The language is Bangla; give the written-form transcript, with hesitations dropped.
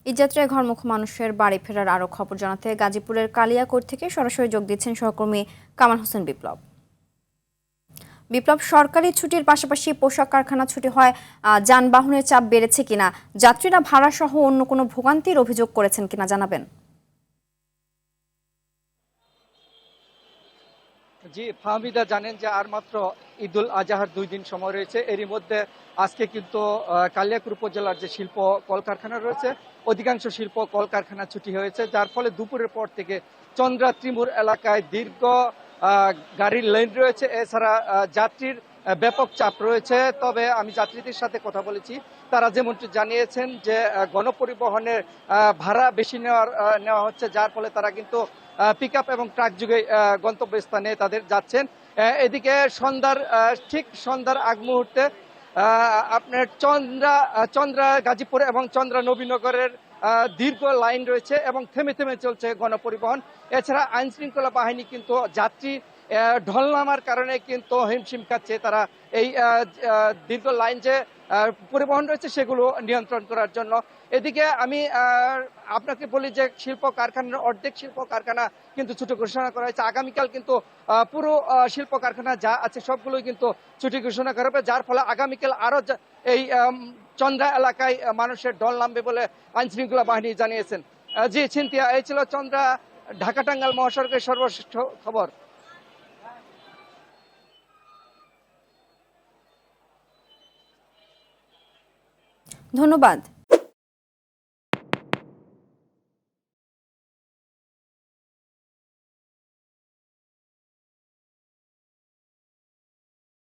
ঈদযাত্রায় ঘরমুখ মানুষের বাড়ি ফেরার আরও খবর জানাতে গাজীপুরের কালিয়াকৈর থেকে সরাসরি যোগ দিচ্ছেন সহকর্মী কামাল হোসেন বিপ্লব। বিপ্লব, সরকারি ছুটির পাশাপাশি পোশাক কারখানা ছুটি হয়, যানবাহনের চাপ বেড়েছে কিনা, যাত্রীরা ভাড়া সহ অন্য কোনো ভোগান্তির অভিযোগ করেছেন কিনা জানাবেন। জি, ফাহমিদা জানেন যে আর মাত্র ঈদুল আজহার 2 দিন সময় রয়েছে। এরই মধ্যে আজকে কিন্তু কালিয়াকৈর উপজেলার যে শিল্প কলকারখানা রয়েছে, অধিকাংশ শিল্প কলকারখানা ছুটি হয়েছে, যার ফলে দুপুরের পর থেকে চন্দ্রা ত্রিমুর এলাকায় দীর্ঘ গাড়ির লাইন রয়েছে। এছাড়া যাত্রীর ব্যাপক চাপ রয়েছে। তবে আমি যাত্রীদের সাথে কথা বলেছি, তারা যেমনটি জানিয়েছেন যে গণপরিবহনের ভাড়া বেশি নেওয়া হচ্ছে, যার ফলে তারা কিন্তু পিকআপ এবং ট্রাক যুগে গন্তব্যস্থানে তাদের যাচ্ছেন। এদিকে ঠিক সন্ধ্যার আগ মুহূর্তে আপনার চন্দ্রা গাজীপুর এবং চন্দ্রা নবীনগরের দীর্ঘ লাইন রয়েছে এবং থেমে থেমে চলছে গণপরিবহন। এছাড়া আইন শৃঙ্খলা বাহিনী কিন্তু যাত্রী ঢল নামার কারণে কিন্তু হিমশিম খাচ্ছে। তারা এই দীর্ঘ লাইন যে পরিবহন রয়েছে সেগুলো নিয়ন্ত্রণ করার জন্য। এদিকে আমি আপনাকে বলি যে শিল্প কারখানার অর্ধেক শিল্প কারখানা কিন্তু ছুটি ঘোষণা করা হয়েছে। আগামীকাল কিন্তু পুরো শিল্প কারখানা যা আছে সবগুলোই কিন্তু ছুটি ঘোষণা করা হবে, যার ফলে আগামীকাল আরো এই চন্দ্রা এলাকায় মানুষের ঢল নামবে বলে আইন শৃঙ্খলা বাহিনী জানিয়েছেন। জি ছিনতিয়া, এই ছিল চন্দ্রা ঢাকা টাঙ্গাইল মহাসড়কের সর্বশেষ খবর। ধন্যবাদ।